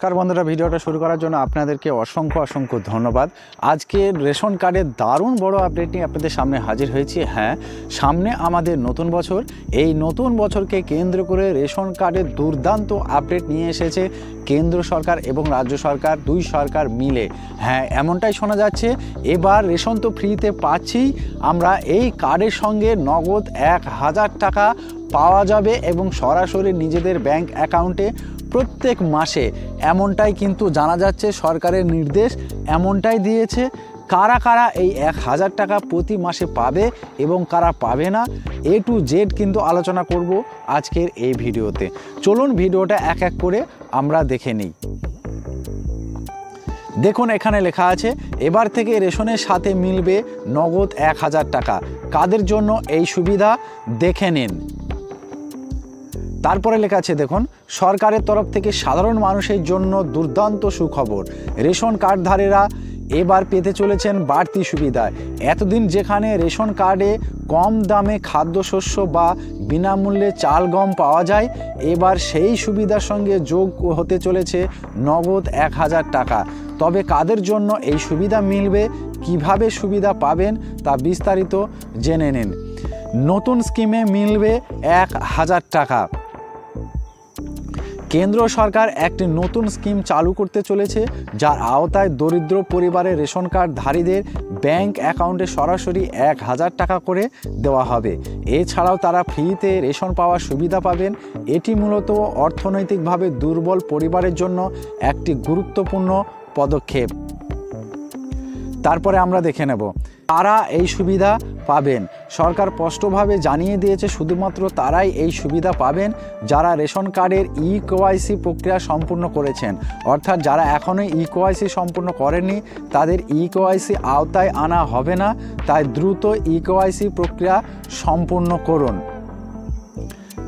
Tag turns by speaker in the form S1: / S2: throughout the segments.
S1: নমস্কার বন্ধুরা, ভিডিওটা শুরু করার জন্য আপনাদেরকে অসংখ্য ধন্যবাদ। আজকে রেশন কার্ডের দারুণ বড় আপডেট নিয়ে আপনাদের সামনে হাজির হয়েছি। হ্যাঁ, সামনে আমাদের নতুন বছর। এই নতুন বছরকে কেন্দ্র করে রেশন কার্ডের দুর্দান্ত আপডেট নিয়ে এসেছে কেন্দ্র সরকার এবং রাজ্য সরকার, দুই সরকার মিলে। হ্যাঁ, এমনটাই শোনা যাচ্ছে এবার রেশন তো ফ্রিতে পাচ্ছি আমরা, এই কার্ডের সঙ্গে নগদ 1000 টাকা পাওয়া যাবে এবং সরাসরি নিজেদের ব্যাংক অ্যাকাউন্টে প্রত্যেক মাসে। এমনটাই কিন্তু জানা যাচ্ছে, সরকারের নির্দেশ এমনটাই দিয়েছে। কারা কারা এই 1000 টাকা প্রতি মাসে পাবে এবং কারা পাবে না, A to Z কিন্তু আলোচনা করব আজকের এই ভিডিওতে। চলুন ভিডিওটা এক এক করে আমরা দেখে নিই। দেখুন, এখানে লেখা আছে এবার থেকে রেশনের সাথে মিলবে নগদ 1000 টাকা। কাদের জন্য এই সুবিধা দেখে নিন। তারপরে লেখা আছে দেখুন, সরকারের তরফ থেকে সাধারণ মানুষের জন্য দুর্দান্ত সুখবর। রেশন কার্ডধারীরা এবার পেতে চলেছেন বাড়তি সুবিধা। এতদিন যেখানে রেশন কার্ডে কম দামে খাদ্যশস্য বা বিনামূল্যে চাল গম পাওয়া যায়, এবার সেই সুবিধার সঙ্গে যোগ হতে চলেছে নগদ 1000 টাকা। তবে কাদের জন্য এই সুবিধা মিলবে, কিভাবে সুবিধা পাবেন তা বিস্তারিত জেনে নিন। নতুন স্কিমে মিলবে 1000 টাকা। কেন্দ্র সরকার একটি নতুন স্কিম চালু করতে চলেছে, যার আওতায় দরিদ্র পরিবারের রেশন কার্ডধারীদের ব্যাংক অ্যাকাউন্টে সরাসরি 1000 টাকা করে দেওয়া হবে। এছাড়াও তারা ফ্রিতে রেশন পাওয়ার সুবিধা পাবেন। এটি মূলত অর্থনৈতিকভাবে দুর্বল পরিবারের জন্য একটি গুরুত্বপূর্ণ পদক্ষেপ। তারপরে আমরা দেখে নেব তারা এই সুবিধা পাবেন। সরকার স্পষ্টভাবে জানিয়ে দিয়েছে শুধুমাত্র তারাই এই সুবিধা পাবেন যারা রেশন কার্ডের EKYC প্রক্রিয়া সম্পূর্ণ করেছেন। অর্থাৎ যারা এখনও EKYC সম্পূর্ণ করেননি তাদের EKYC আওতায় আনা হবে না। তাই দ্রুত EKYC প্রক্রিয়া সম্পূর্ণ করুন।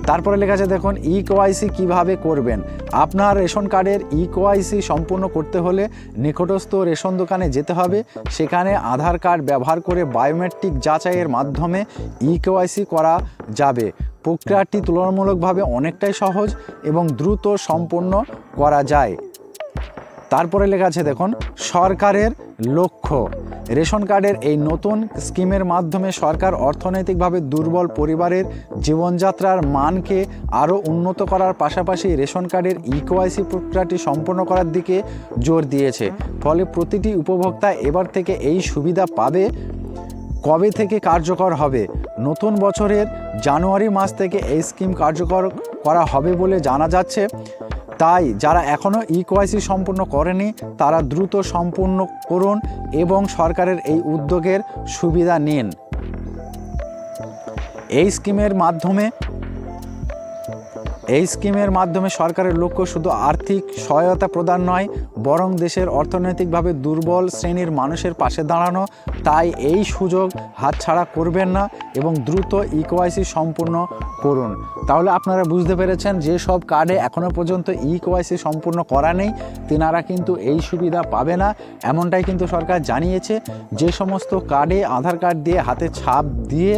S1: তারপরে লেখা আছে দেখুন, EKYC কিভাবে করবেন। আপনার রেশন কার্ডের EKYC সম্পূর্ণ করতে হলে নিকটস্থ রেশন দোকানে যেতে হবে। সেখানে আধার কার্ড ব্যবহার করে বায়োমেট্রিক যাচাইয়ের মাধ্যমে EKYC করা যাবে। প্রক্রিয়াটি তুলনামূলকভাবে অনেকটাই সহজ এবং দ্রুত সম্পন্ন করা যায়। তারপরে লেখা আছে দেখুন, সরকারের লক্ষ্য। রেশন কার্ডের এই নতুন স্কিমের মাধ্যমে সরকার অর্থনৈতিকভাবে দুর্বল পরিবারের জীবনযাত্রার মানকে আরও উন্নত করার পাশাপাশি রেশন কার্ডের EKYC প্রক্রিয়াটি সম্পন্ন করার দিকে জোর দিয়েছে। ফলে প্রতিটি উপভোক্তা এবার থেকে এই সুবিধা পাবে। কবে থেকে কার্যকর হবে? নতুন বছরের জানুয়ারি মাস থেকে এই স্কিম কার্যকর করা হবে বলে জানা যাচ্ছে। তাই যারা এখনও EKYC সম্পূর্ণ করেনি তারা দ্রুত সম্পূর্ণ করুন এবং সরকারের এই উদ্যোগের সুবিধা নিন। এই স্কিমের মাধ্যমে সরকারের লক্ষ্য শুধু আর্থিক সহায়তা প্রদান নয়, বরং দেশের অর্থনৈতিকভাবে দুর্বল শ্রেণীর মানুষের পাশে দাঁড়ানো। তাই এই সুযোগ হাতছাড়া করবেন না এবং দ্রুত EKYC সম্পূর্ণ করুন। তাহলে আপনারা বুঝতে পেরেছেন, যে সব কার্ডে এখনও পর্যন্ত EKYC সম্পূর্ণ করা নেই তেনারা কিন্তু এই সুবিধা পাবে না। এমনটাই কিন্তু সরকার জানিয়েছে। যে সমস্ত কার্ডে আধার কার্ড দিয়ে হাতে ছাপ দিয়ে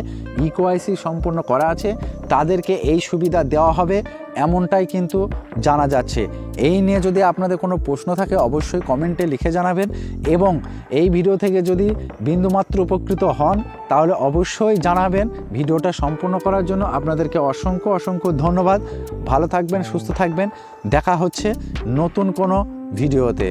S1: EKYC সম্পূর্ণ করা আছে তাদেরকে এই সুবিধা দেওয়া হবে, এমনটাই কিন্তু জানা যাচ্ছে। এই নিয়ে যদি আপনাদের কোনো প্রশ্ন থাকে অবশ্যই কমেন্টে লিখে জানাবেন এবং এই ভিডিও থেকে যদি বিন্দুমাত্র উপকৃত হন তাহলে অবশ্যই জানাবেন। ভিডিওটা সম্পূর্ণ করার জন্য আপনাদেরকে অসংখ্য ধন্যবাদ। ভালো থাকবেন, সুস্থ থাকবেন। দেখা হচ্ছে নতুন কোনো ভিডিওতে।